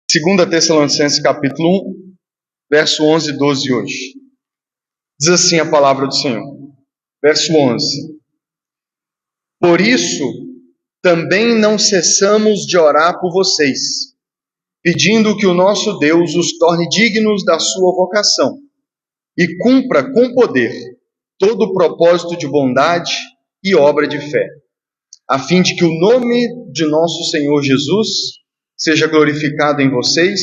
2 Tessalonicenses capítulo 1, verso 11 e 12 hoje. Diz assim a palavra do Senhor. Verso 11. Por isso, também não cessamos de orar por vocês, pedindo que o nosso Deus os torne dignos da sua vocação e cumpra com poder todo o propósito de bondade e obra de fé, a fim de que o nome de nosso Senhor Jesus seja glorificado em vocês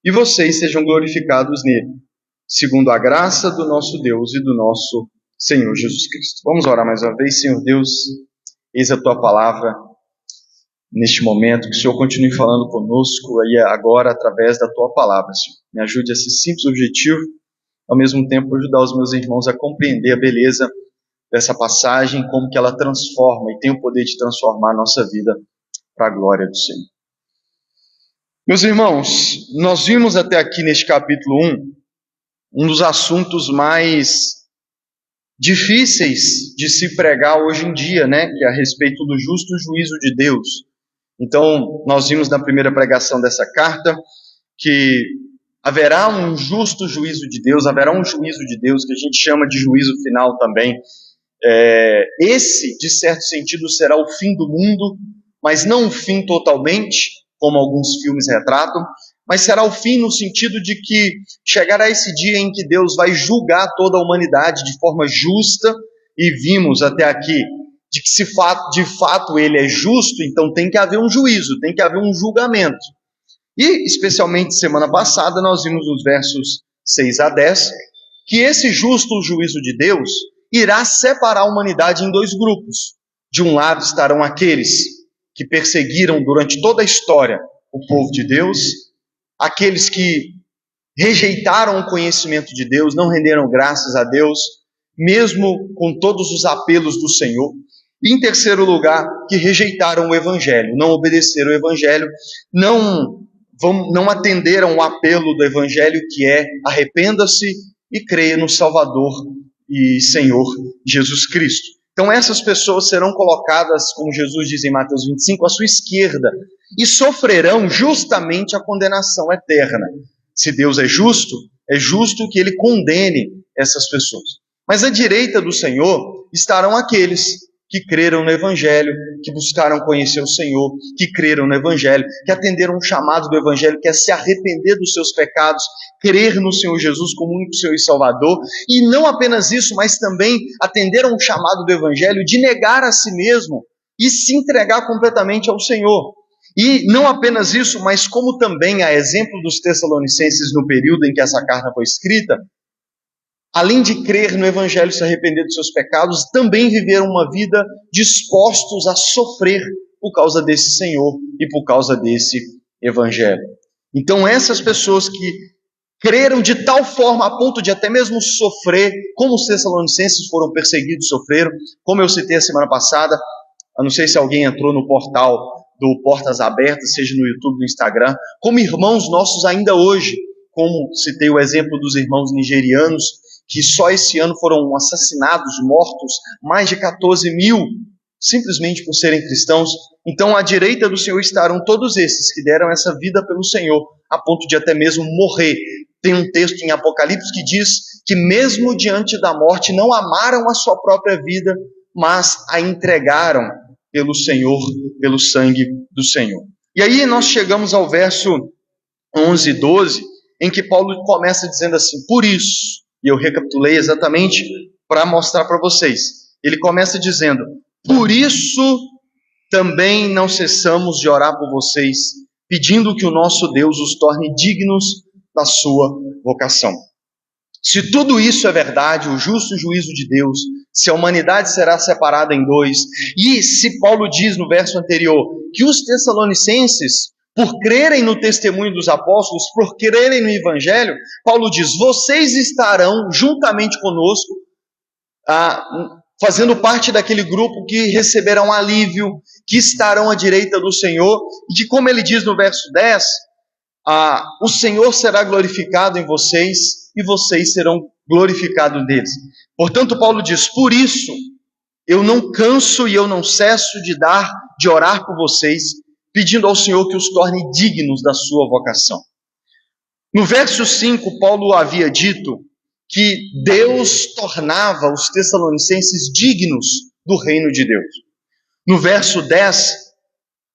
e vocês sejam glorificados nele, segundo a graça do nosso Deus e do nosso Senhor Jesus Cristo. Vamos orar mais uma vez. Senhor Deus, eis a tua palavra neste momento, que o Senhor continue falando conosco aí agora através da tua palavra, Senhor. Me ajude a esse simples objetivo, ao mesmo tempo ajudar os meus irmãos a compreender a beleza dessa passagem, como que ela transforma e tem o poder de transformar a nossa vida para a glória do Senhor. Meus irmãos, nós vimos até aqui neste capítulo 1, um dos assuntos mais difíceis de se pregar hoje em dia, né? Que é a respeito do justo juízo de Deus. Então, nós vimos na primeira pregação dessa carta que haverá um justo juízo de Deus, haverá um juízo de Deus que a gente chama de juízo final também. Esse, de certo sentido, será o fim do mundo, mas não o fim totalmente, como alguns filmes retratam, mas será o fim no sentido de que chegará esse dia em que Deus vai julgar toda a humanidade de forma justa, e vimos até aqui de que se de fato ele é justo, então tem que haver um juízo, tem que haver um julgamento. E, especialmente semana passada, nós vimos nos versos 6 a 10, que esse justo juízo de Deus irá separar a humanidade em dois grupos. De um lado estarão aqueles que perseguiram durante toda a história o povo de Deus, aqueles que rejeitaram o conhecimento de Deus, não renderam graças a Deus, mesmo com todos os apelos do Senhor. E em terceiro lugar, que rejeitaram o Evangelho, não obedeceram o Evangelho, não atenderam o apelo do Evangelho, que é arrependa-se e creia no Salvador e Senhor Jesus Cristo. Então essas pessoas serão colocadas, como Jesus diz em Mateus 25, à sua esquerda, e sofrerão justamente a condenação eterna. Se Deus é justo que ele condene essas pessoas. Mas à direita do Senhor estarão aqueles que creram no Evangelho, que buscaram conhecer o Senhor, que creram no Evangelho, que atenderam o chamado do Evangelho, que é se arrepender dos seus pecados, crer no Senhor Jesus como único Senhor e Salvador, e não apenas isso, mas também atenderam o chamado do Evangelho de negar a si mesmo e se entregar completamente ao Senhor. E não apenas isso, mas como também, a exemplo dos Tessalonicenses no período em que essa carta foi escrita, além de crer no Evangelho e se arrepender dos seus pecados, também viveram uma vida dispostos a sofrer por causa desse Senhor e por causa desse Evangelho. Então essas pessoas que creram de tal forma a ponto de até mesmo sofrer, como os Tessalonicenses foram perseguidos e sofreram, como eu citei a semana passada, eu não sei se alguém entrou no portal do Portas Abertas, seja no YouTube, no Instagram, como irmãos nossos ainda hoje, como citei o exemplo dos irmãos nigerianos, que só esse ano foram assassinados, mortos, mais de 14 mil, simplesmente por serem cristãos. Então, à direita do Senhor estarão todos esses que deram essa vida pelo Senhor, a ponto de até mesmo morrer. Tem um texto em Apocalipse que diz que mesmo diante da morte não amaram a sua própria vida, mas a entregaram pelo Senhor, pelo sangue do Senhor. E aí nós chegamos ao verso 11 e 12, em que Paulo começa dizendo assim, por isso, e eu recapitulei exatamente para mostrar para vocês. Ele começa dizendo, por isso também não cessamos de orar por vocês, pedindo que o nosso Deus os torne dignos da sua vocação. Se tudo isso é verdade, o justo juízo de Deus, se a humanidade será separada em dois, e se Paulo diz no verso anterior que os Tessalonicenses, por crerem no testemunho dos apóstolos, por crerem no Evangelho, Paulo diz, vocês estarão juntamente conosco, fazendo parte daquele grupo que receberão alívio, que estarão à direita do Senhor, e que, como ele diz no verso 10, o Senhor será glorificado em vocês, e vocês serão glorificados neles. Portanto, Paulo diz, por isso, eu não canso e eu não cesso de orar por vocês, pedindo ao Senhor que os torne dignos da sua vocação. No verso 5, Paulo havia dito que Deus tornava os tessalonicenses dignos do reino de Deus. No verso 10,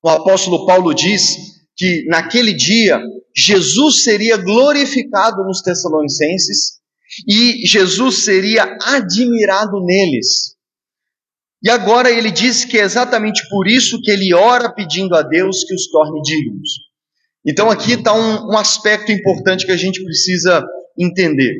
o apóstolo Paulo diz que naquele dia Jesus seria glorificado nos tessalonicenses e Jesus seria admirado neles. E agora ele diz que é exatamente por isso que ele ora pedindo a Deus que os torne dignos. Então aqui está um aspecto importante que a gente precisa entender.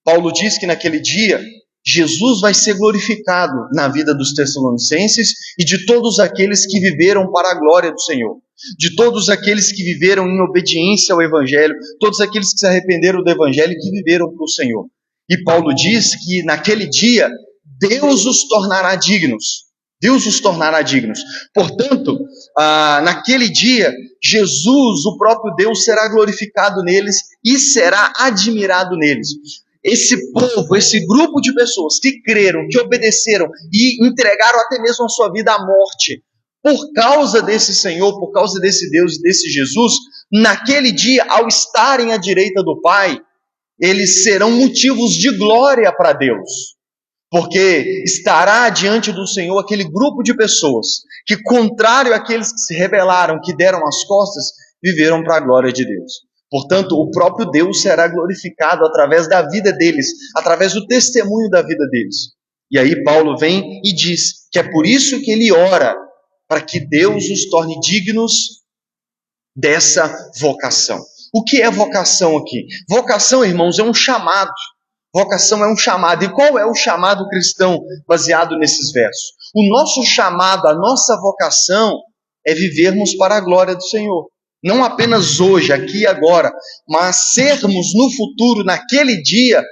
Paulo diz que naquele dia Jesus vai ser glorificado na vida dos tessalonicenses e de todos aqueles que viveram para a glória do Senhor, de todos aqueles que viveram em obediência ao Evangelho, todos aqueles que se arrependeram do Evangelho e que viveram para o Senhor. E Paulo diz que naquele dia Deus os tornará dignos. Deus os tornará dignos. Portanto, naquele dia, Jesus, o próprio Deus, será glorificado neles e será admirado neles. Esse povo, esse grupo de pessoas que creram, que obedeceram e entregaram até mesmo a sua vida à morte, por causa desse Senhor, por causa desse Deus e desse Jesus, naquele dia, ao estarem à direita do Pai, eles serão motivos de glória para Deus. Porque estará diante do Senhor aquele grupo de pessoas que, contrário àqueles que se rebelaram, que deram as costas, viveram para a glória de Deus. Portanto, o próprio Deus será glorificado através da vida deles, através do testemunho da vida deles. E aí Paulo vem e diz que é por isso que ele ora, para que Deus os torne dignos dessa vocação. O que é vocação aqui? Vocação, irmãos, é um chamado. Vocação é um chamado. E qual é o chamado cristão baseado nesses versos? O nosso chamado, a nossa vocação é vivermos para a glória do Senhor. Não apenas hoje, aqui e agora, mas sermos no futuro, naquele dia,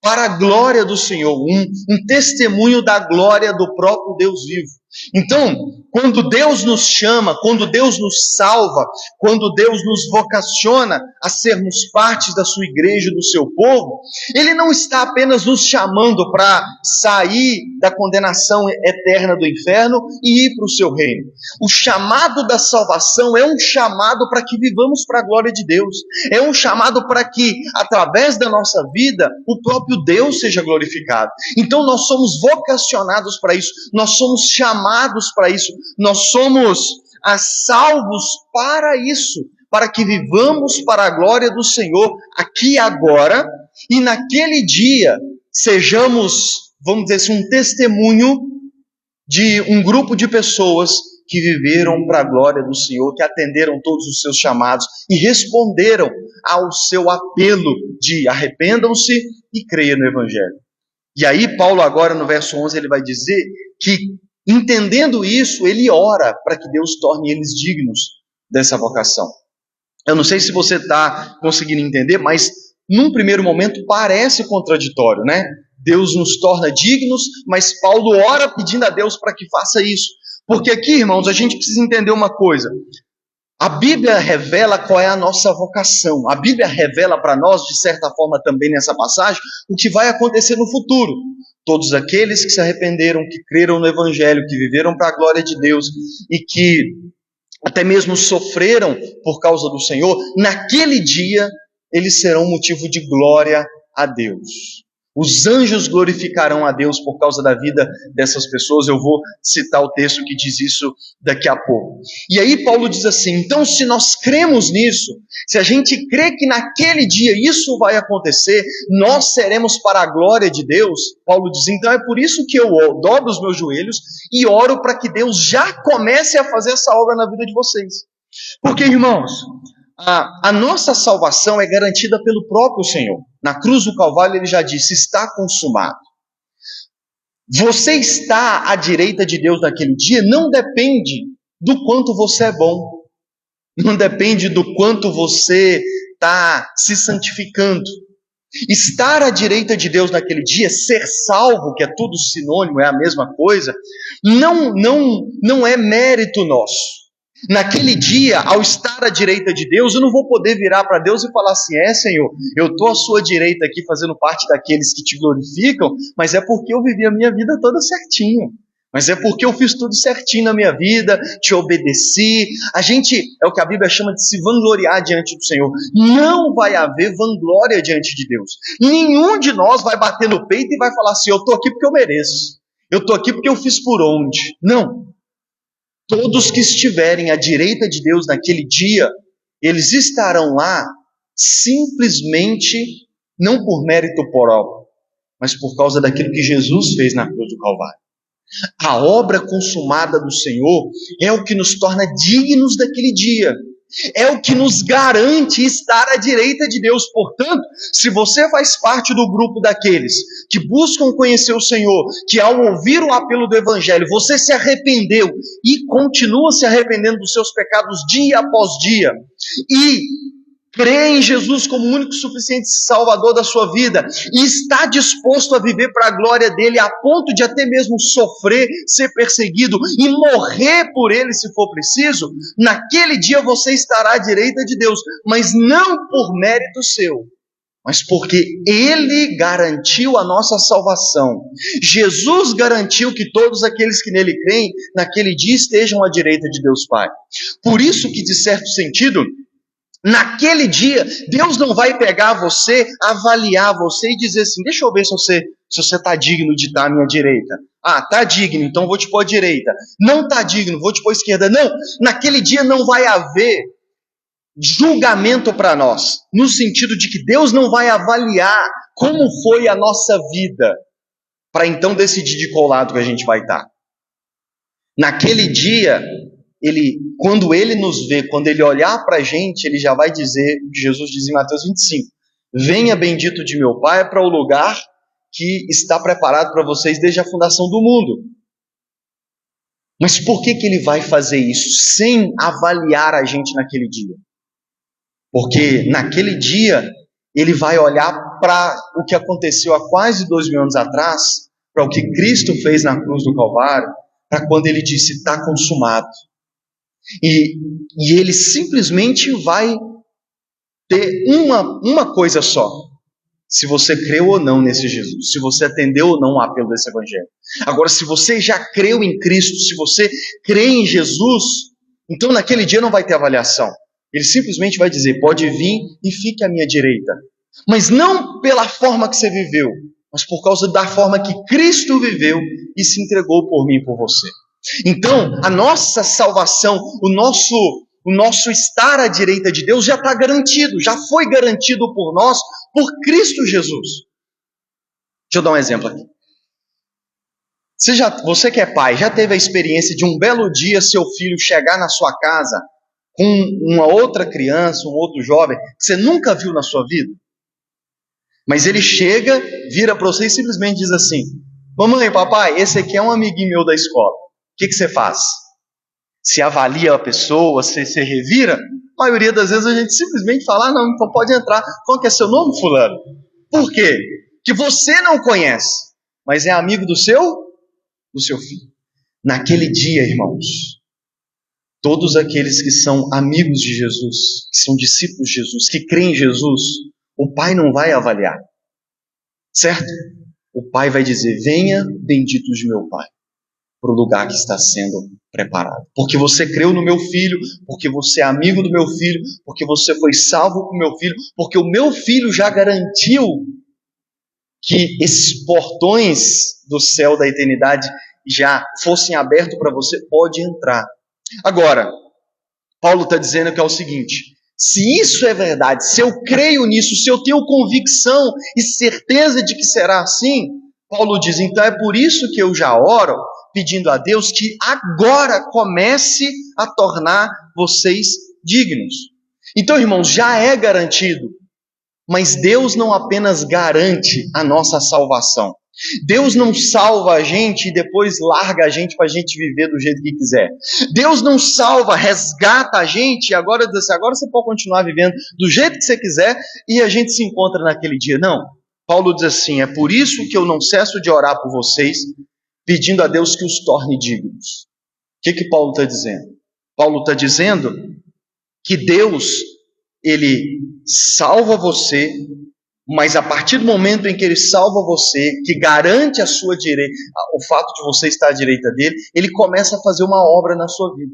para a glória do Senhor. Um testemunho da glória do próprio Deus vivo. Então, quando Deus nos chama, quando Deus nos salva, quando Deus nos vocaciona a sermos parte da sua igreja, do seu povo, Ele não está apenas nos chamando para sair da condenação eterna do inferno e ir para o seu reino. O chamado da salvação é um chamado para que vivamos para a glória de Deus. É um chamado para que, através da nossa vida, o próprio Deus seja glorificado. Então nós somos vocacionados para isso, nós somos chamados para isso, nós somos salvos para isso, para que vivamos para a glória do Senhor aqui e agora, e naquele dia sejamos, vamos dizer assim, um testemunho de um grupo de pessoas que viveram para a glória do Senhor, que atenderam todos os seus chamados e responderam ao seu apelo de arrependam-se e creiam no Evangelho. E aí Paulo agora no verso 11 ele vai dizer que, entendendo isso, ele ora para que Deus torne eles dignos dessa vocação. Eu não sei se você está conseguindo entender, mas num primeiro momento parece contraditório, né? Deus nos torna dignos, mas Paulo ora pedindo a Deus para que faça isso. Porque aqui, irmãos, a gente precisa entender uma coisa. A Bíblia revela qual é a nossa vocação. A Bíblia revela para nós, de certa forma também nessa passagem, o que vai acontecer no futuro. Todos aqueles que se arrependeram, que creram no Evangelho, que viveram para a glória de Deus e que até mesmo sofreram por causa do Senhor, naquele dia eles serão motivo de glória a Deus. Os anjos glorificarão a Deus por causa da vida dessas pessoas. Eu vou citar o texto que diz isso daqui a pouco. E aí Paulo diz assim, então se nós cremos nisso, se a gente crê que naquele dia isso vai acontecer, nós seremos para a glória de Deus. Paulo diz, então é por isso que eu dobro os meus joelhos e oro para que Deus já comece a fazer essa obra na vida de vocês. Porque, irmãos, a nossa salvação é garantida pelo próprio Senhor. Na cruz do Calvário ele já disse, está consumado. Você está à direita de Deus naquele dia não depende do quanto você é bom, não depende do quanto você está se santificando. Estar à direita de Deus naquele dia, ser salvo, que é tudo sinônimo, é a mesma coisa, não é mérito nosso. Naquele dia, ao estar à direita de Deus, eu não vou poder virar para Deus e falar assim, Senhor, eu estou à sua direita aqui fazendo parte daqueles que te glorificam, mas é porque eu vivi a minha vida toda certinho. Mas é porque eu fiz tudo certinho na minha vida, te obedeci. A gente, é o que a Bíblia chama de se vangloriar diante do Senhor. Não vai haver vanglória diante de Deus. Nenhum de nós vai bater no peito e vai falar assim, eu estou aqui porque eu mereço. Eu estou aqui porque eu fiz por onde. Não. Todos que estiverem à direita de Deus naquele dia, eles estarão lá simplesmente, não por mérito próprio, mas por causa daquilo que Jesus fez na cruz do Calvário. A obra consumada do Senhor é o que nos torna dignos daquele dia. É o que nos garante estar à direita de Deus. Portanto, se você faz parte do grupo daqueles que buscam conhecer o Senhor, que ao ouvir o apelo do Evangelho, você se arrependeu e continua se arrependendo dos seus pecados dia após dia, e crê em Jesus como o único e suficiente Salvador da sua vida e está disposto a viver para a glória dele a ponto de até mesmo sofrer, ser perseguido e morrer por ele se for preciso, naquele dia você estará à direita de Deus, mas não por mérito seu, mas porque ele garantiu a nossa salvação. Jesus garantiu que todos aqueles que nele creem, naquele dia estejam à direita de Deus Pai. Por isso que, de certo sentido, naquele dia, Deus não vai pegar você, avaliar você e dizer assim, deixa eu ver se você está digno de estar à minha direita. Ah, está digno, então vou te pôr à direita. Não está digno, vou te pôr à esquerda. Não, naquele dia não vai haver julgamento para nós, no sentido de que Deus não vai avaliar como foi a nossa vida, para então decidir de qual lado que a gente vai estar. Naquele dia, quando ele nos vê, quando ele olhar para a gente, ele já vai dizer o que Jesus diz em Mateus 25. Venha bendito de meu Pai para o lugar que está preparado para vocês desde a fundação do mundo. Mas por que ele vai fazer isso sem avaliar a gente naquele dia? Porque naquele dia ele vai olhar para o que aconteceu há quase 2000 anos atrás, para o que Cristo fez na cruz do Calvário, para quando ele disse, está consumado. E ele simplesmente vai ter uma coisa só, se você creu ou não nesse Jesus, se você atendeu ou não o apelo desse Evangelho. Agora, se você já creu em Cristo, se você crê em Jesus, então naquele dia não vai ter avaliação. Ele simplesmente vai dizer, pode vir e fique à minha direita. Mas não pela forma que você viveu, mas por causa da forma que Cristo viveu e se entregou por mim e por você. Então, a nossa salvação, o nosso estar à direita de Deus já está garantido, já foi garantido por nós, por Cristo Jesus. Deixa eu dar um exemplo aqui. Você que é pai, já teve a experiência de um belo dia seu filho chegar na sua casa com uma outra criança, um outro jovem, que você nunca viu na sua vida? Mas ele chega, vira para você e simplesmente diz assim, mamãe, papai, esse aqui é um amiguinho meu da escola. O que você faz? Se avalia a pessoa, se revira? A maioria das vezes a gente simplesmente fala, não, então pode entrar. Qual que é seu nome, fulano? Por quê? Que você não conhece, mas é amigo do seu filho. Naquele dia, irmãos, todos aqueles que são amigos de Jesus, que são discípulos de Jesus, que creem em Jesus, o Pai não vai avaliar. Certo? O Pai vai dizer, venha bendito de meu Pai, para o lugar que está sendo preparado. Porque você creu no meu filho, porque você é amigo do meu filho, porque você foi salvo com o meu filho, porque o meu filho já garantiu que esses portões do céu da eternidade já fossem abertos para você, pode entrar. Agora, Paulo está dizendo que é o seguinte, se isso é verdade, se eu creio nisso, se eu tenho convicção e certeza de que será assim, Paulo diz, então é por isso que eu já oro, pedindo a Deus que agora comece a tornar vocês dignos. Então, irmãos, já é garantido, mas Deus não apenas garante a nossa salvação. Deus não salva a gente e depois larga a gente para a gente viver do jeito que quiser. Deus não salva, resgata a gente e agora diz assim, agora você pode continuar vivendo do jeito que você quiser e a gente se encontra naquele dia. Não. Paulo diz assim, é por isso que eu não cesso de orar por vocês, pedindo a Deus que os torne dignos. O que Paulo está dizendo? Paulo está dizendo que Deus, Ele salva você Mas a partir do momento em que Ele salva você, que garante a sua direita, o fato de você estar à direita dele, Ele começa a fazer uma obra na sua vida.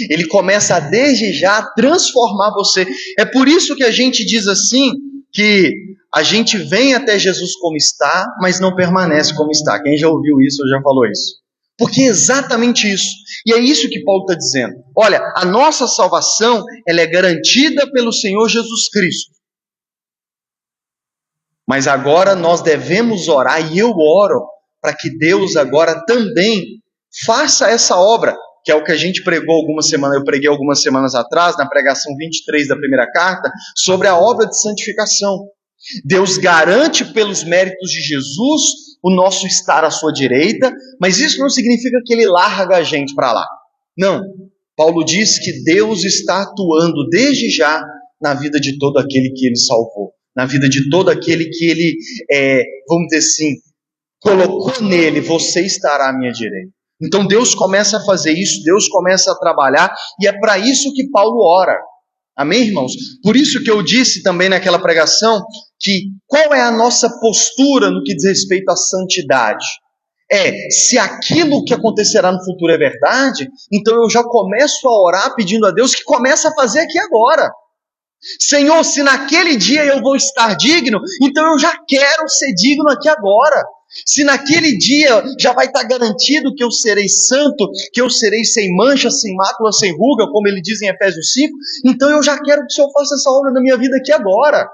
Ele começa a, desde já, transformar você. É por isso que a gente diz assim, que a gente vem até Jesus como está, mas não permanece como está. Quem já ouviu isso ou já falou isso? Porque é exatamente isso. E é isso que Paulo está dizendo. Olha, a nossa salvação, ela é garantida pelo Senhor Jesus Cristo. Mas agora nós devemos orar, e eu oro, para que Deus agora também faça essa obra, que é o que a gente pregou eu preguei algumas semanas atrás, na pregação 23 da primeira carta, sobre a obra de santificação. Deus garante pelos méritos de Jesus o nosso estar à sua direita, mas isso não significa que Ele larga a gente para lá. Não. Paulo diz que Deus está atuando desde já na vida de todo aquele que Ele salvou, na vida de todo aquele que Ele, vamos dizer assim, colocou nele, você estará à minha direita. Então Deus começa a fazer isso, Deus começa a trabalhar, e é para isso que Paulo ora. Amém, irmãos? Por isso que eu disse também naquela pregação, que qual é a nossa postura no que diz respeito à santidade? Se aquilo que acontecerá no futuro é verdade, então eu já começo a orar pedindo a Deus que comece a fazer aqui agora. Senhor, se naquele dia eu vou estar digno, então eu já quero ser digno aqui agora. Se naquele dia já vai estar garantido que eu serei santo, que eu serei sem mancha, sem mácula, sem ruga, como ele diz em Efésios 5, então eu já quero que o Senhor faça essa obra na minha vida aqui agora.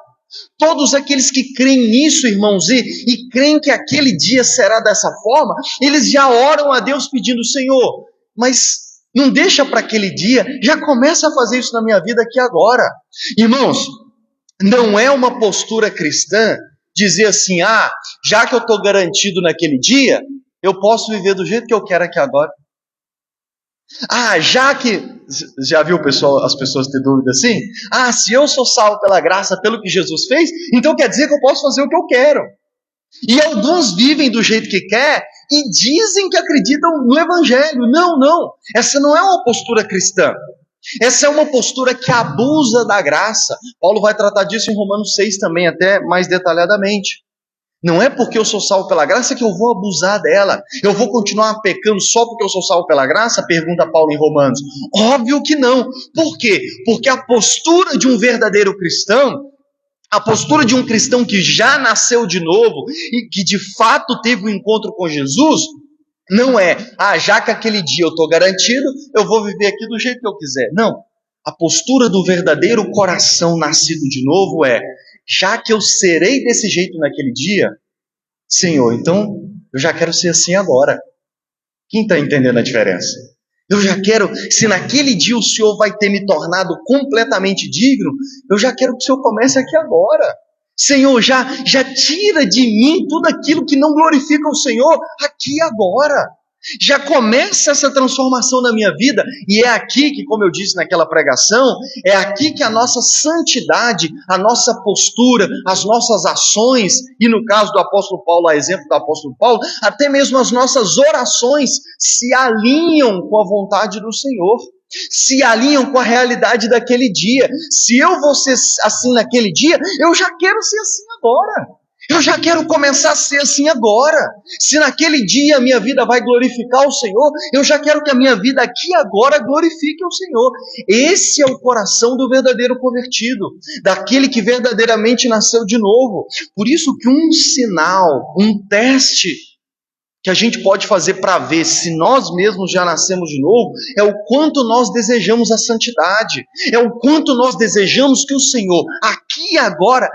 Todos aqueles que creem nisso, irmãos, e creem que aquele dia será dessa forma, eles já oram a Deus pedindo, Senhor, mas não deixa para aquele dia, já começa a fazer isso na minha vida aqui agora. Irmãos, não é uma postura cristã dizer assim, já que eu estou garantido naquele dia, eu posso viver do jeito que eu quero aqui agora. Já que, já viu as pessoas ter dúvida assim? Se eu sou salvo pela graça, pelo que Jesus fez, então quer dizer que eu posso fazer o que eu quero. E alguns vivem do jeito que quer e dizem que acreditam no Evangelho. Não. Essa não é uma postura cristã. Essa é uma postura que abusa da graça. Paulo vai tratar disso em Romanos 6 também, até mais detalhadamente. Não é porque eu sou salvo pela graça que eu vou abusar dela. Eu vou continuar pecando só porque eu sou salvo pela graça? Pergunta Paulo em Romanos. Óbvio que não. Por quê? Porque a postura de um verdadeiro cristão, a postura de um cristão que já nasceu de novo e que de fato teve um encontro com Jesus, não é, já que aquele dia eu estou garantido, eu vou viver aqui do jeito que eu quiser. Não. A postura do verdadeiro coração nascido de novo já que eu serei desse jeito naquele dia, Senhor, então eu já quero ser assim agora. Quem está entendendo a diferença? Eu já quero, se naquele dia o Senhor vai ter me tornado completamente digno, eu já quero que o Senhor comece aqui agora. Senhor, já tira de mim tudo aquilo que não glorifica o Senhor aqui agora. Já começa essa transformação na minha vida, e é aqui que, como eu disse naquela pregação, é aqui que a nossa santidade, a nossa postura, as nossas ações, e no caso do apóstolo Paulo, a exemplo do apóstolo Paulo, até mesmo as nossas orações se alinham com a vontade do Senhor, se alinham com a realidade daquele dia. Se eu vou ser assim naquele dia, eu já quero ser assim agora. Eu já quero começar a ser assim agora. Se naquele dia a minha vida vai glorificar o Senhor, eu já quero que a minha vida aqui agora glorifique o Senhor. Esse é o coração do verdadeiro convertido, daquele que verdadeiramente nasceu de novo. Por isso que um sinal, um teste que a gente pode fazer para ver se nós mesmos já nascemos de novo, é o quanto nós desejamos a santidade, é o quanto nós desejamos que o Senhor, aqui e agora,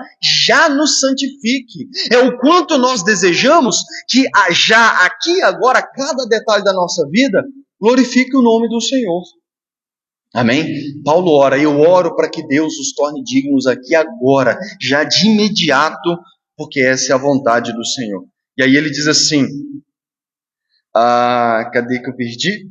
já nos santifique, é o quanto nós desejamos que já aqui e agora, cada detalhe da nossa vida, glorifique o nome do Senhor. Amém? Paulo ora, eu oro para que Deus os torne dignos aqui agora, já de imediato, porque essa é a vontade do Senhor. E aí ele diz assim, cadê que eu perdi?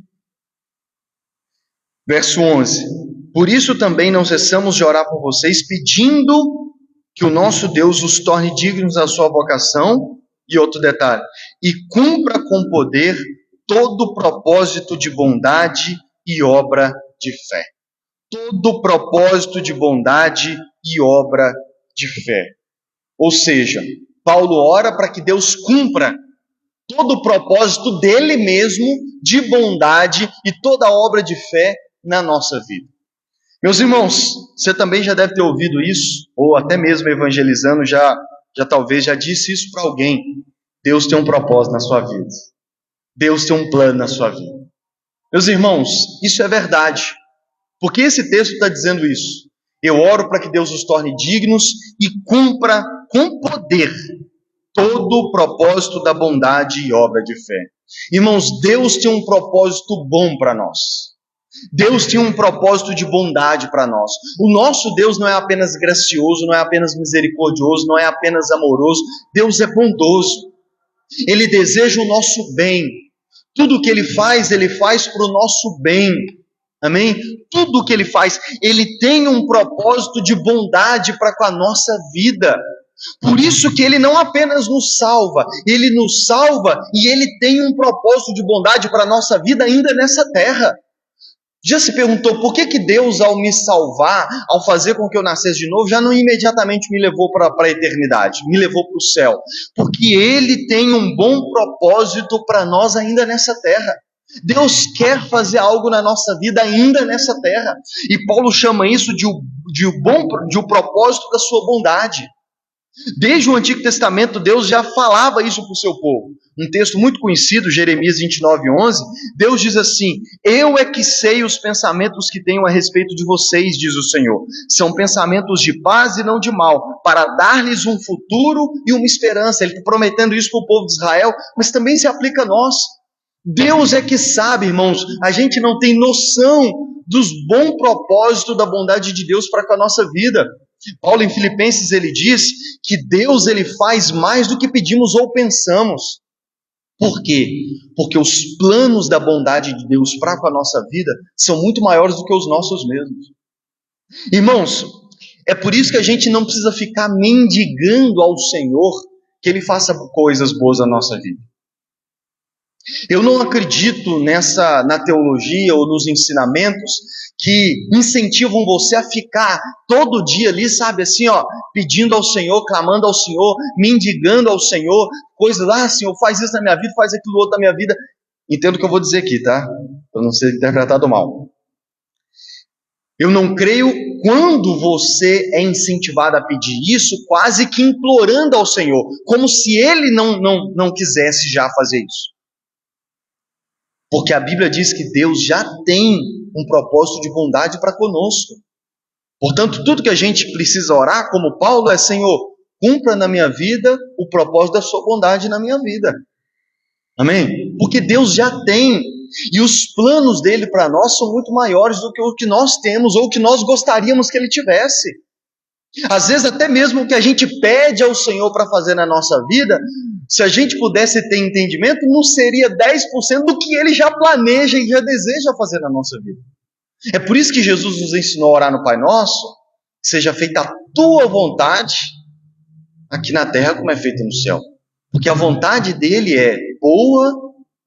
Verso 11. Por isso também não cessamos de orar por vocês, pedindo que o nosso Deus os torne dignos da sua vocação, e outro detalhe, e cumpra com poder todo o propósito de bondade e obra de fé. Todo o propósito de bondade e obra de fé. Ou seja, Paulo ora para que Deus cumpra todo o propósito dele mesmo, de bondade e toda a obra de fé na nossa vida. Meus irmãos, você também já deve ter ouvido isso, ou até mesmo evangelizando, já talvez já disse isso para alguém. Deus tem um propósito na sua vida. Deus tem um plano na sua vida. Meus irmãos, isso é verdade. Porque esse texto está dizendo isso. Eu oro para que Deus os torne dignos e cumpra com poder todo o propósito da bondade e obra de fé. Irmãos, Deus tem um propósito bom para nós. Deus tem um propósito de bondade para nós. O nosso Deus não é apenas gracioso, não é apenas misericordioso, não é apenas amoroso. Deus é bondoso. Ele deseja o nosso bem. Tudo o que Ele faz para o nosso bem. Amém? Tudo o que Ele faz, Ele tem um propósito de bondade para com a nossa vida. Por isso que Ele não apenas nos salva, Ele nos salva e Ele tem um propósito de bondade para a nossa vida ainda nessa terra. Já se perguntou por que Deus, ao me salvar, ao fazer com que eu nascesse de novo, já não imediatamente me levou para a eternidade, me levou para o céu? Porque Ele tem um bom propósito para nós ainda nessa terra. Deus quer fazer algo na nossa vida ainda nessa terra. E Paulo chama isso de o propósito da sua bondade. Desde o Antigo Testamento, Deus já falava isso para o seu povo. Um texto muito conhecido, Jeremias 29:11, Deus diz assim: eu é que sei os pensamentos que tenho a respeito de vocês, diz o Senhor. São pensamentos de paz e não de mal, para dar-lhes um futuro e uma esperança. Ele está prometendo isso para o povo de Israel, mas também se aplica a nós. Deus é que sabe, irmãos, a gente não tem noção dos bons propósitos da bondade de Deus para com a nossa vida. Paulo em Filipenses ele diz que Deus ele faz mais do que pedimos ou pensamos. Por quê? Porque os planos da bondade de Deus para com a nossa vida são muito maiores do que os nossos mesmos. Irmãos, é por isso que a gente não precisa ficar mendigando ao Senhor que Ele faça coisas boas na nossa vida. Eu não acredito na teologia ou nos ensinamentos que incentivam você a ficar todo dia ali, sabe, assim, ó, pedindo ao Senhor, clamando ao Senhor, mendigando ao Senhor, coisas lá, Senhor, faz isso na minha vida, faz aquilo outro na minha vida. Entendo o que eu vou dizer aqui, tá? Para não ser interpretado mal. Eu não creio quando você é incentivado a pedir isso, quase que implorando ao Senhor, como se Ele não quisesse já fazer isso. Porque a Bíblia diz que Deus já tem um propósito de bondade para conosco. Portanto, tudo que a gente precisa orar, como Paulo, é: Senhor, cumpra na minha vida o propósito da sua bondade na minha vida. Amém? Porque Deus já tem. E os planos dele para nós são muito maiores do que o que nós temos ou o que nós gostaríamos que ele tivesse. Às vezes até mesmo o que a gente pede ao Senhor para fazer na nossa vida, se a gente pudesse ter entendimento, não seria 10% do que Ele já planeja e já deseja fazer na nossa vida. É por isso que Jesus nos ensinou a orar no Pai Nosso: seja feita a tua vontade, aqui na terra como é feita no céu. Porque a vontade dele é boa,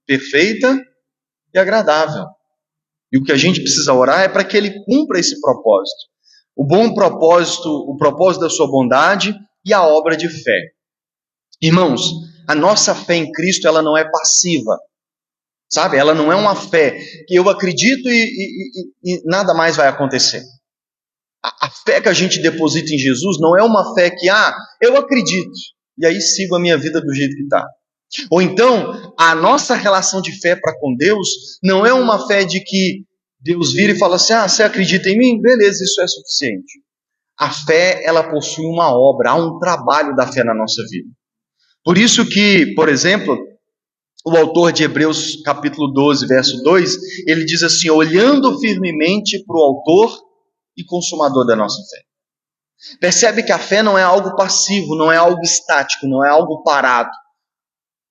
perfeita e agradável. E o que a gente precisa orar é para que Ele cumpra esse propósito. O bom propósito, o propósito da sua bondade e a obra de fé. Irmãos, a nossa fé em Cristo, ela não é passiva, sabe? Ela não é uma fé que eu acredito e nada mais vai acontecer. A fé que a gente deposita em Jesus não é uma fé que, eu acredito, e aí sigo a minha vida do jeito que está. Ou então, a nossa relação de fé para com Deus não é uma fé de que Deus vira e fala assim: você acredita em mim? Beleza, isso é suficiente. A fé, ela possui uma obra, há um trabalho da fé na nossa vida. Por isso que, por exemplo, o autor de Hebreus capítulo 12, verso 2, ele diz assim: olhando firmemente para o autor e consumador da nossa fé. Percebe que a fé não é algo passivo, não é algo estático, não é algo parado.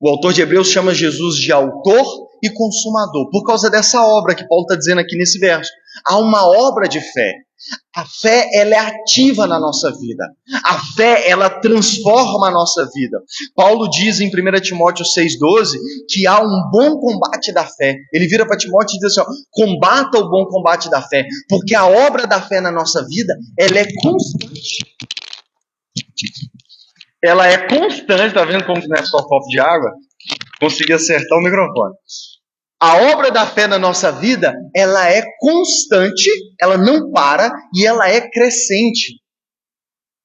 O autor de Hebreus chama Jesus de autor e consumador, por causa dessa obra que Paulo está dizendo aqui nesse verso. Há uma obra de fé. A fé, ela é ativa na nossa vida. A fé, ela transforma a nossa vida. Paulo diz em 1 Timóteo 6,12 que há um bom combate da fé. Ele vira para Timóteo e diz assim: combata o bom combate da fé, porque a obra da fé na nossa vida, ela é constante. ela é constante, tá vendo como não é só copo de água? Consegui acertar o microfone. A obra da fé na nossa vida, ela é constante, ela não para e ela é crescente.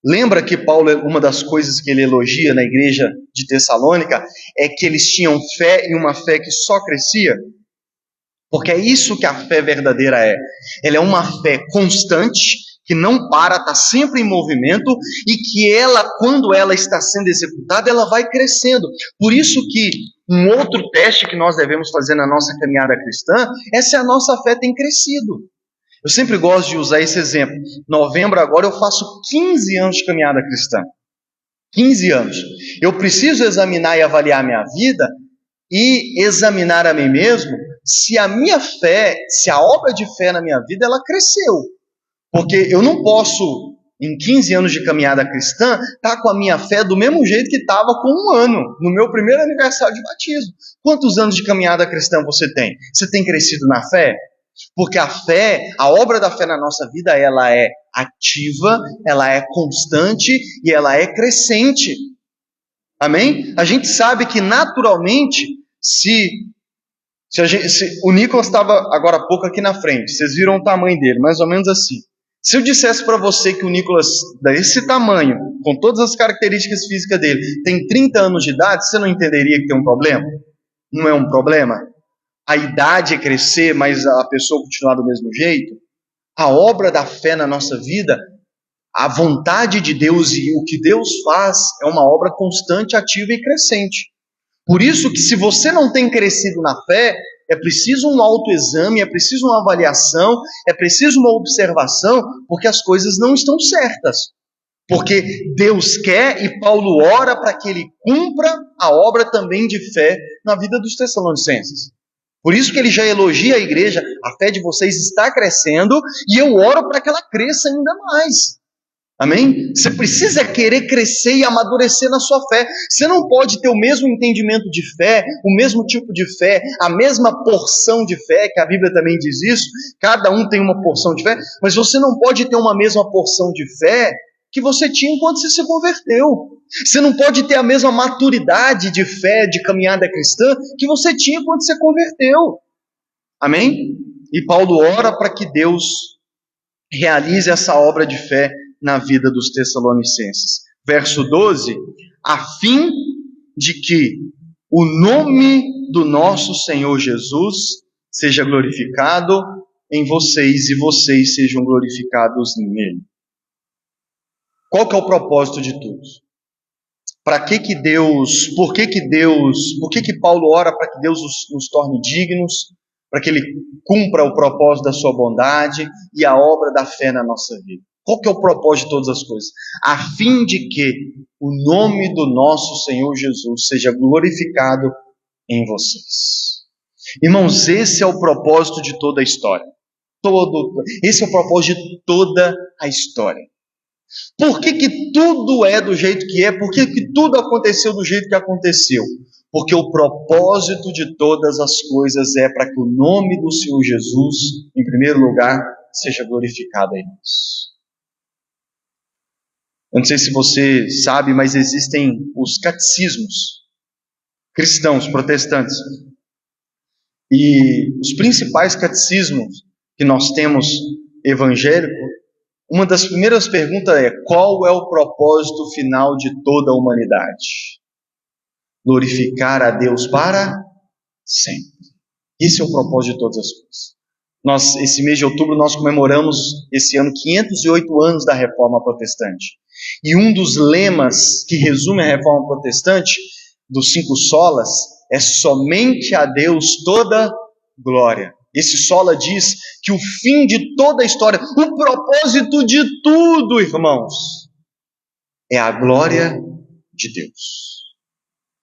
Lembra que Paulo, uma das coisas que ele elogia na igreja de Tessalônica é que eles tinham fé e uma fé que só crescia? Porque é isso que a fé verdadeira é. Ela é uma fé constante, que não para, está sempre em movimento, e que ela, quando ela está sendo executada, ela vai crescendo. Por isso que um outro teste que nós devemos fazer na nossa caminhada cristã é se a nossa fé tem crescido. Eu sempre gosto de usar esse exemplo. Novembro agora eu faço 15 anos de caminhada cristã. 15 anos. Eu preciso examinar e avaliar a minha vida e examinar a mim mesmo se a minha fé, se a obra de fé na minha vida, ela cresceu. Porque eu não posso, em 15 anos de caminhada cristã, estar com a minha fé do mesmo jeito que estava com um ano, no meu primeiro aniversário de batismo. Quantos anos de caminhada cristã você tem? Você tem crescido na fé? Porque a fé, a obra da fé na nossa vida, ela é ativa, ela é constante e ela é crescente. Amém? A gente sabe que naturalmente, se o Nicolas estava agora há pouco aqui na frente, vocês viram o tamanho dele, mais ou menos assim. Se eu dissesse para você que o Nicolas, desse tamanho, com todas as características físicas dele, tem 30 anos de idade, você não entenderia que tem um problema? Não é um problema? A idade é crescer, mas a pessoa continuar do mesmo jeito? A obra da fé na nossa vida, a vontade de Deus e o que Deus faz é uma obra constante, ativa e crescente. Por isso que se você não tem crescido na fé, é preciso um autoexame, é preciso uma avaliação, é preciso uma observação, porque as coisas não estão certas. Porque Deus quer e Paulo ora para que ele cumpra a obra também de fé na vida dos Tessalonicenses. Por isso que ele já elogia a igreja, a fé de vocês está crescendo e eu oro para que ela cresça ainda mais. Amém? Você precisa querer crescer e amadurecer na sua fé. Você não pode ter o mesmo entendimento de fé, o mesmo tipo de fé, a mesma porção de fé, que a Bíblia também diz isso. Cada um tem uma porção de fé, mas você não pode ter uma mesma porção de fé que você tinha quando você se converteu. Você não pode ter a mesma maturidade de fé, de caminhada cristã, que você tinha quando você converteu. Amém? E Paulo ora para que Deus realize essa obra de fé na vida dos Tessalonicenses. Verso 12, a fim de que o nome do nosso Senhor Jesus seja glorificado em vocês e vocês sejam glorificados nele. Qual que é o propósito de tudo? Para que Deus, por que Paulo ora para que Deus nos torne dignos, para que ele cumpra o propósito da sua bondade e a obra da fé na nossa vida? Qual que é o propósito de todas as coisas? A fim de que o nome do nosso Senhor Jesus seja glorificado em vocês. Irmãos, esse é o propósito de toda a história. Esse é o propósito de toda a história. Por que tudo é do jeito que é? Por que tudo aconteceu do jeito que aconteceu? Porque o propósito de todas as coisas é para que o nome do Senhor Jesus, em primeiro lugar, seja glorificado em nós. Eu não sei se você sabe, mas existem os catecismos cristãos, protestantes. E os principais catecismos que nós temos evangélico, uma das primeiras perguntas é: qual é o propósito final de toda a humanidade? Glorificar a Deus para sempre. Esse é o propósito de todas as coisas. Esse mês de outubro, nós comemoramos esse ano 508 anos da Reforma Protestante. E um dos lemas que resume a Reforma Protestante, dos 5 solas, é somente a Deus toda glória. Esse sola diz que o fim de toda a história, o propósito de tudo, irmãos, é a glória de Deus.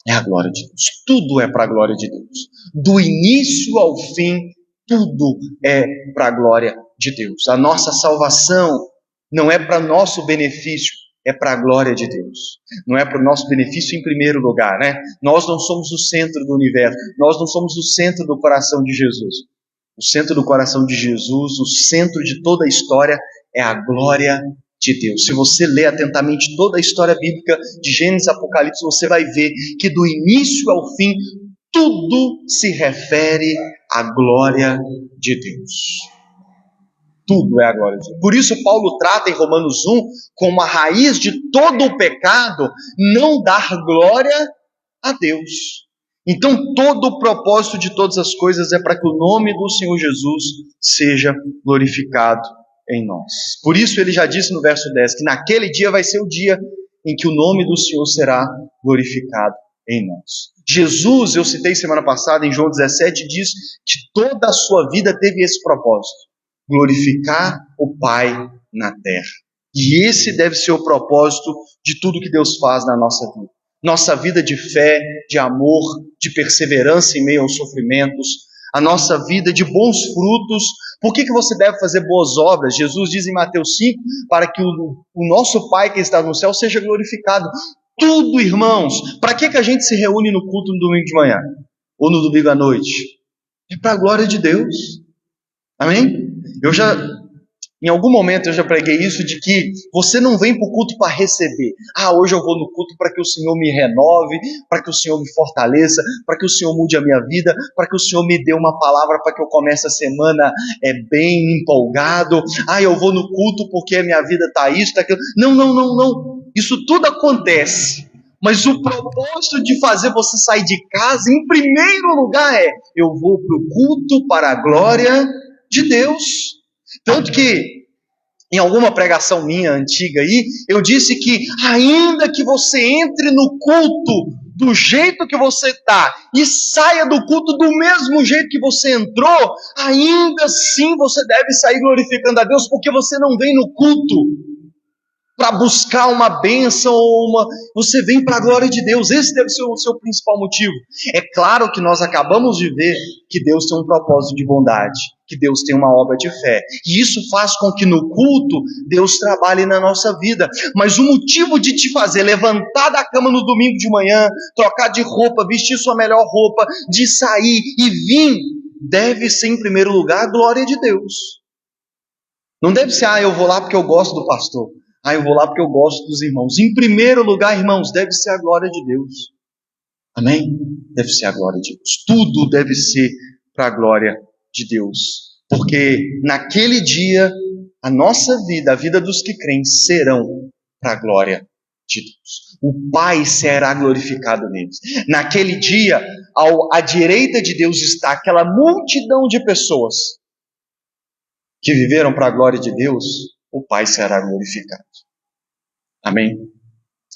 É a glória de Deus. Tudo é para a glória de Deus. Do início ao fim, tudo é para a glória de Deus. A nossa salvação não é para nosso benefício, é para a glória de Deus. Não é para o nosso benefício em primeiro lugar, né? Nós não somos o centro do universo. Nós não somos o centro do coração de Jesus. O centro do coração de Jesus, o centro de toda a história é a glória de Deus. Se você ler atentamente toda a história bíblica de Gênesis e Apocalipse, você vai ver que do início ao fim, tudo se refere à glória de Deus. Tudo é a glória de Deus. Por isso Paulo trata em Romanos 1 como a raiz de todo o pecado, não dar glória a Deus. Então todo o propósito de todas as coisas é para que o nome do Senhor Jesus seja glorificado em nós. Por isso ele já disse no verso 10 que naquele dia vai ser o dia em que o nome do Senhor será glorificado em nós. Jesus, eu citei semana passada em João 17, diz que toda a sua vida teve esse propósito: glorificar o Pai na terra. E esse deve ser o propósito de tudo que Deus faz na nossa vida. Nossa vida de fé, de amor, de perseverança em meio aos sofrimentos, a nossa vida de bons frutos. Por que você deve fazer boas obras? Jesus diz em Mateus 5, para que o nosso Pai que está no céu seja glorificado. Tudo, irmãos. Para que a gente se reúne no culto no domingo de manhã? Ou no domingo à noite? É para a glória de Deus. Amém? Em algum momento eu já preguei isso, de que você não vem para o culto para receber. Hoje eu vou no culto para que o Senhor me renove, para que o Senhor me fortaleça, para que o Senhor mude a minha vida, para que o Senhor me dê uma palavra para que eu comece a semana bem empolgado. Eu vou no culto porque a minha vida está isso, está aquilo. Não. Isso tudo acontece. Mas o propósito de fazer você sair de casa, em primeiro lugar, eu vou para o culto para a glória de Deus. Tanto que em alguma pregação minha antiga aí, eu disse que ainda que você entre no culto do jeito que você está e saia do culto do mesmo jeito que você entrou, ainda assim você deve sair glorificando a Deus, porque você não vem no culto para buscar uma bênção você vem para a glória de Deus. Esse deve ser o seu principal motivo. É claro que nós acabamos de ver que Deus tem um propósito de bondade, que Deus tem uma obra de fé, e isso faz com que no culto Deus trabalhe na nossa vida. Mas o motivo de te fazer levantar da cama no domingo de manhã, trocar de roupa, vestir sua melhor roupa, de sair e vir, deve ser em primeiro lugar a glória de Deus. Não deve ser, eu vou lá porque eu gosto do pastor, eu vou lá porque eu gosto dos irmãos. Em primeiro lugar, irmãos, deve ser a glória de Deus. Amém? Deve ser a glória de Deus. Tudo deve ser para a glória de Deus. Porque naquele dia, a nossa vida, a vida dos que creem, serão para a glória de Deus. O Pai será glorificado neles. Naquele dia, à direita de Deus está aquela multidão de pessoas que viveram para a glória de Deus. O Pai será glorificado. Amém?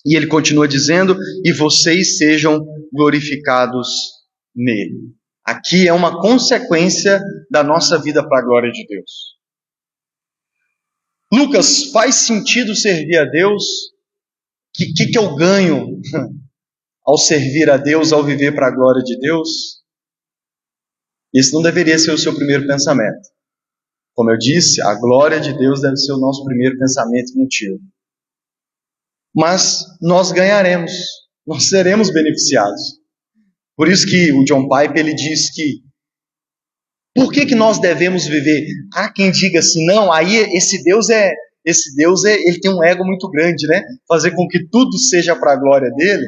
E ele continua dizendo, e vocês sejam glorificados nele. Aqui é uma consequência da nossa vida para a glória de Deus. Lucas, faz sentido servir a Deus? O que eu ganho ao servir a Deus, ao viver para a glória de Deus? Esse não deveria ser o seu primeiro pensamento. Como eu disse, a glória de Deus deve ser o nosso primeiro pensamento e motivo. Mas nós ganharemos, nós seremos beneficiados. Por isso que o John Piper, ele diz que por que nós devemos viver? Há quem diga assim, não, aí esse Deus ele tem um ego muito grande, né? Fazer com que tudo seja para a glória dele.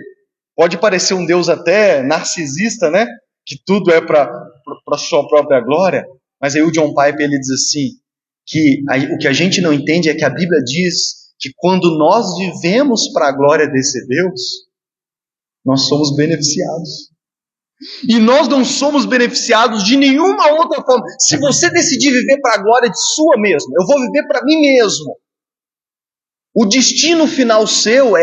Pode parecer um Deus até narcisista, né? Que tudo é para a sua própria glória. Mas aí o John Piper, ele diz assim, que o que a gente não entende é que a Bíblia diz que quando nós vivemos para a glória desse Deus, nós somos beneficiados. E nós não somos beneficiados de nenhuma outra forma. Se você decidir viver para a glória de sua mesmo, eu vou viver para mim mesmo, o destino final seu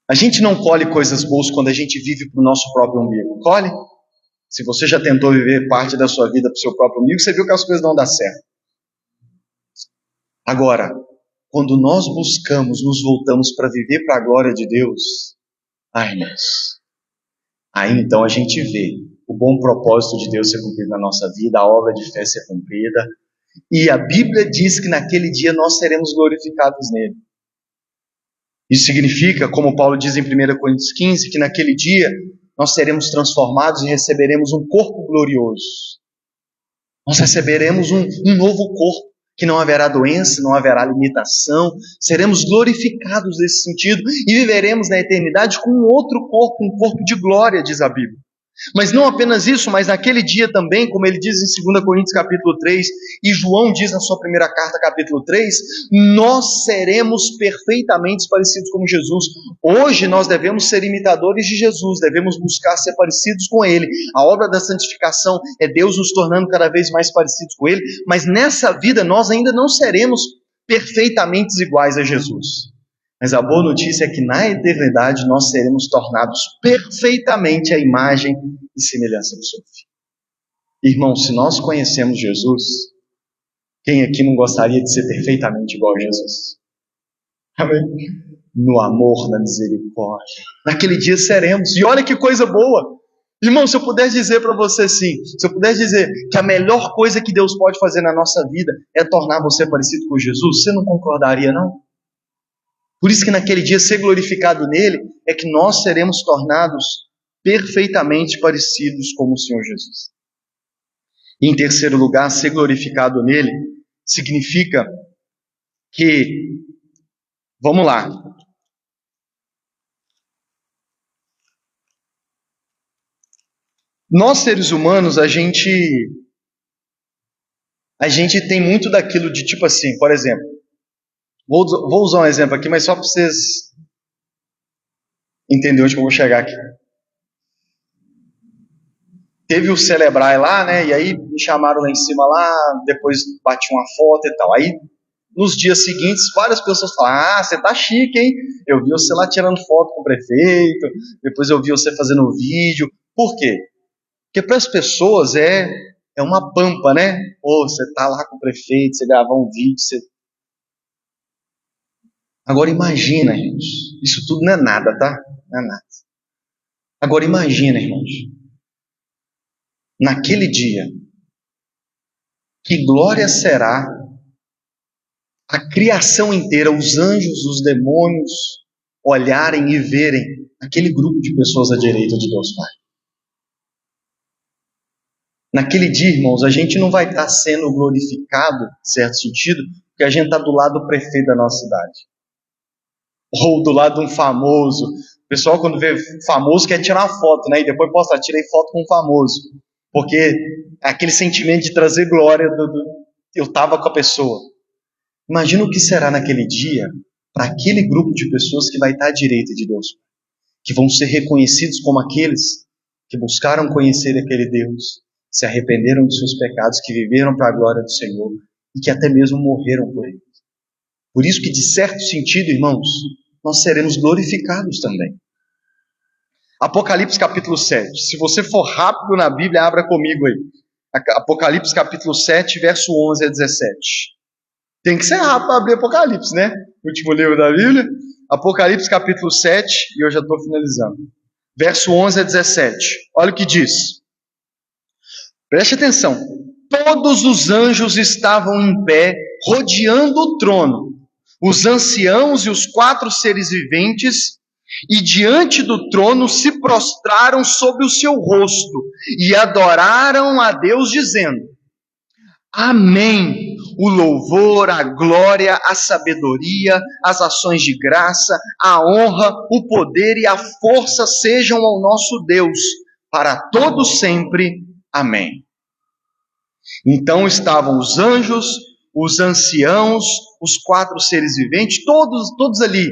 A gente não colhe coisas boas quando a gente vive para o nosso próprio umbigo. Colhe? Se você já tentou viver parte da sua vida para o seu próprio umbigo, você viu que as coisas não dão certo. Agora, quando nós buscamos, nos voltamos para viver para a glória de Deus, irmãos, aí então a gente vê o bom propósito de Deus ser cumprido na nossa vida, a obra de fé ser cumprida, e a Bíblia diz que naquele dia nós seremos glorificados nele. Isso significa, como Paulo diz em 1 Coríntios 15, que naquele dia nós seremos transformados e receberemos um corpo glorioso. Nós receberemos um novo corpo, que não haverá doença, não haverá limitação, seremos glorificados nesse sentido e viveremos na eternidade com um outro corpo, um corpo de glória, diz a Bíblia. Mas não apenas isso, mas naquele dia também, como ele diz em 2 Coríntios capítulo 3, e João diz na sua primeira carta capítulo 3, nós seremos perfeitamente parecidos com Jesus. Hoje nós devemos ser imitadores de Jesus, devemos buscar ser parecidos com Ele. A obra da santificação é Deus nos tornando cada vez mais parecidos com Ele, mas nessa vida nós ainda não seremos perfeitamente iguais a Jesus. Mas a boa notícia é que na eternidade nós seremos tornados perfeitamente à imagem e semelhança do seu Filho. Irmão, se nós conhecemos Jesus, quem aqui não gostaria de ser perfeitamente igual a Jesus? Amém? No amor, na misericórdia. Naquele dia seremos. E olha que coisa boa. Irmão, se eu pudesse dizer para você assim, se eu pudesse dizer que a melhor coisa que Deus pode fazer na nossa vida é tornar você parecido com Jesus, você não concordaria, não? Por isso que naquele dia ser glorificado nele é que nós seremos tornados perfeitamente parecidos com o Senhor Jesus. E em terceiro lugar, ser glorificado nele significa que, vamos lá, nós seres humanos, a gente tem muito daquilo de tipo assim, por exemplo, vou usar um exemplo aqui, mas só para vocês entenderem onde que eu vou chegar aqui. Teve o Celebrar lá, né? E aí me chamaram lá em cima lá, depois bati uma foto e tal. Aí, nos dias seguintes, várias pessoas falaram, você tá chique, hein? Eu vi você lá tirando foto com o prefeito, depois eu vi você fazendo vídeo. Por quê? Porque para as pessoas é uma pampa, né? Pô, você tá lá com o prefeito, você gravar um vídeo, você... Agora imagina, irmãos, isso tudo não é nada, tá? Não é nada. Agora imagina, irmãos, naquele dia, que glória será a criação inteira, os anjos, os demônios, olharem e verem aquele grupo de pessoas à direita de Deus Pai. Naquele dia, irmãos, a gente não vai estar sendo glorificado, em certo sentido, porque a gente está do lado do prefeito da nossa cidade. Ou do lado de um famoso. O pessoal, quando vê famoso, quer tirar uma foto, né? E depois posta, tirei foto com um famoso. Porque aquele sentimento de trazer glória, eu estava com a pessoa. Imagina o que será naquele dia para aquele grupo de pessoas que vai estar à direita de Deus, que vão ser reconhecidos como aqueles que buscaram conhecer aquele Deus, se arrependeram dos seus pecados, que viveram para a glória do Senhor e que até mesmo morreram por ele. Por isso que, de certo sentido, irmãos, nós seremos glorificados também. Apocalipse capítulo 7. Se você for rápido na Bíblia, abra comigo aí. Apocalipse capítulo 7, verso 11 a 17. Tem que ser rápido para abrir Apocalipse, né? Último livro da Bíblia. Apocalipse capítulo 7, e eu já estou finalizando. Verso 11 a 17. Olha o que diz. Preste atenção. Todos os anjos estavam em pé, rodeando o trono. Os anciãos e os 4 seres viventes, e diante do trono se prostraram sobre o seu rosto, e adoraram a Deus, dizendo: Amém. O louvor, a glória, a sabedoria, as ações de graça, a honra, o poder e a força sejam ao nosso Deus, para todo sempre. Amém. Então estavam os anjos, os anciãos, os 4 seres viventes, todos ali,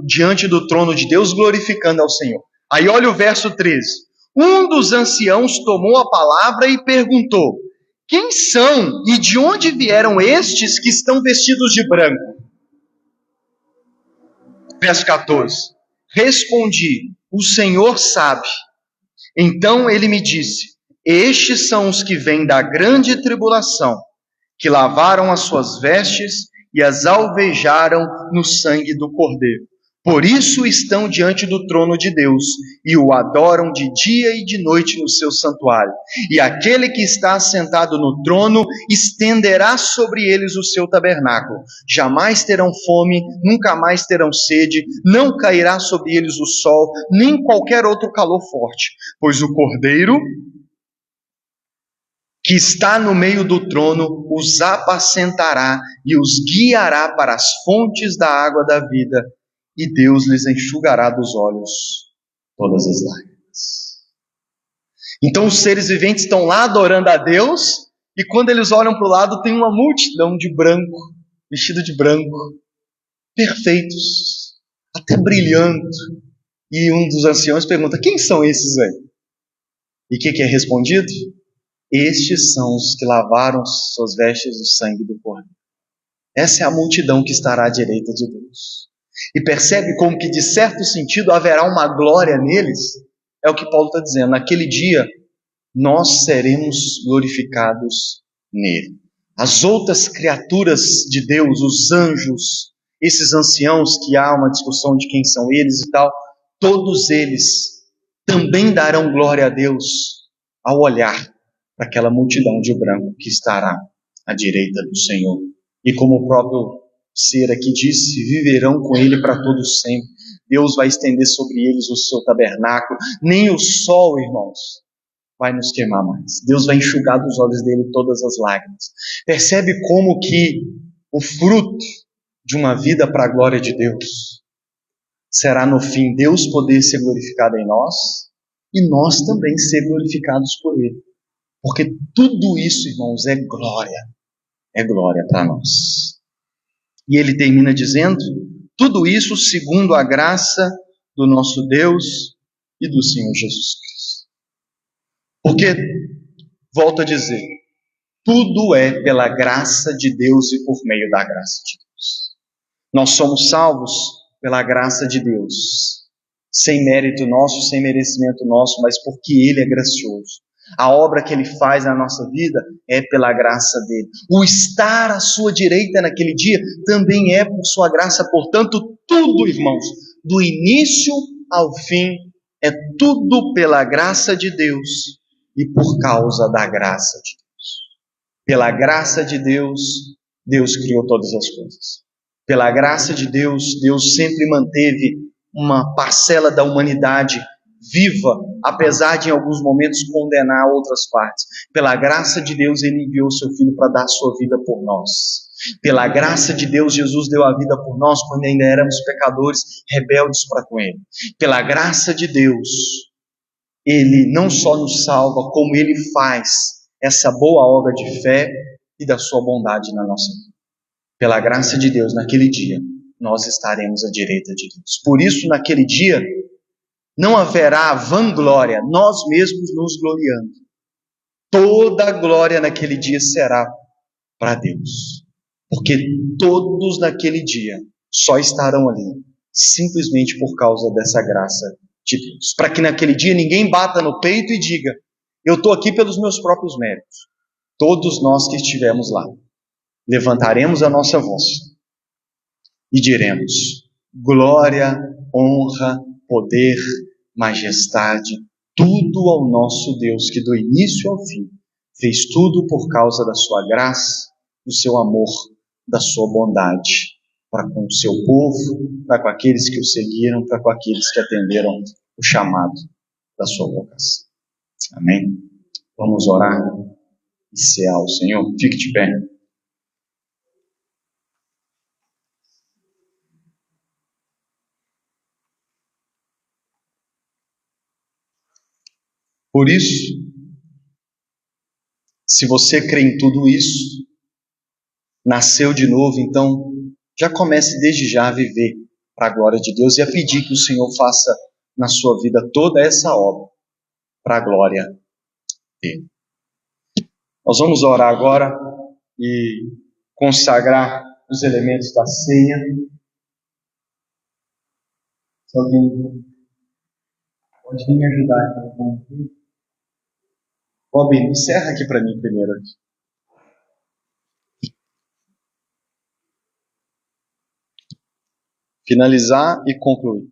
diante do trono de Deus, glorificando ao Senhor. Aí olha o verso 13. Um dos anciãos tomou a palavra e perguntou: quem são e de onde vieram estes que estão vestidos de branco? Verso 14. Respondi: o Senhor sabe. Então ele me disse: estes são os que vêm da grande tribulação, que lavaram as suas vestes e as alvejaram no sangue do Cordeiro. Por isso estão diante do trono de Deus e o adoram de dia e de noite no seu santuário. E aquele que está assentado no trono estenderá sobre eles o seu tabernáculo. Jamais terão fome, nunca mais terão sede, não cairá sobre eles o sol, nem qualquer outro calor forte, pois o Cordeiro que está no meio do trono, os apacentará e os guiará para as fontes da água da vida, e Deus lhes enxugará dos olhos todas as lágrimas. Então os seres viventes estão lá adorando a Deus, e quando eles olham para o lado, tem uma multidão de branco, vestido de branco, perfeitos, até brilhando. E um dos anciãos pergunta: quem são esses aí? E o que é respondido? Estes são os que lavaram suas vestes do sangue do Cordeiro. Essa é a multidão que estará à direita de Deus. E percebe como que, de certo sentido, haverá uma glória neles? É o que Paulo está dizendo. Naquele dia, nós seremos glorificados nele. As outras criaturas de Deus, os anjos, esses anciãos, que há uma discussão de quem são eles e tal, todos eles também darão glória a Deus ao olhar para aquela multidão de branco que estará à direita do Senhor. E como o próprio ser aqui disse, viverão com ele para todos sempre. Deus vai estender sobre eles o seu tabernáculo. Nem o sol, irmãos, vai nos queimar mais. Deus vai enxugar dos olhos dele todas as lágrimas. Percebe como que o fruto de uma vida para a glória de Deus será no fim Deus poder ser glorificado em nós e nós também ser glorificados por ele. Porque tudo isso, irmãos, é glória para nós. E ele termina dizendo, tudo isso segundo a graça do nosso Deus e do Senhor Jesus Cristo. Porque, volto a dizer, tudo é pela graça de Deus e por meio da graça de Deus. Nós somos salvos pela graça de Deus, sem mérito nosso, sem merecimento nosso, mas porque ele é gracioso. A obra que ele faz na nossa vida é pela graça dele. O estar à sua direita naquele dia também é por sua graça. Portanto, tudo, irmãos, do início ao fim, é tudo pela graça de Deus e por causa da graça de Deus. Pela graça de Deus, Deus criou todas as coisas. Pela graça de Deus, Deus sempre manteve uma parcela da humanidade viva, apesar de em alguns momentos condenar outras partes. Pela graça de Deus, ele enviou seu Filho para dar a sua vida por nós. Pela graça de Deus, Jesus deu a vida por nós quando ainda éramos pecadores, rebeldes para com ele. Pela graça de Deus, ele não só nos salva, como ele faz essa boa obra de fé e da sua bondade na nossa vida. Pela graça de Deus, naquele dia, nós estaremos à direita de Deus. Por isso, naquele dia, não haverá vanglória, nós mesmos nos gloriando. Toda a glória naquele dia será para Deus. Porque todos naquele dia só estarão ali, simplesmente por causa dessa graça de Deus. Para que naquele dia ninguém bata no peito e diga, eu estou aqui pelos meus próprios méritos. Todos nós que estivemos lá, levantaremos a nossa voz e diremos, glória, honra, poder, majestade, tudo ao nosso Deus, que do início ao fim fez tudo por causa da sua graça, do seu amor, da sua bondade, para com o seu povo, para com aqueles que o seguiram, para com aqueles que atenderam o chamado da sua vocação. Amém? Vamos orar e cear ao Senhor. Fique de pé. Por isso, se você crê em tudo isso, nasceu de novo, então já comece desde já a viver para a glória de Deus e a pedir que o Senhor faça na sua vida toda essa obra para a glória dele. Nós vamos orar agora e consagrar os elementos da ceia. Se alguém pode vir me ajudar aqui. Robin, encerra aqui para mim primeiro. Finalizar e concluir.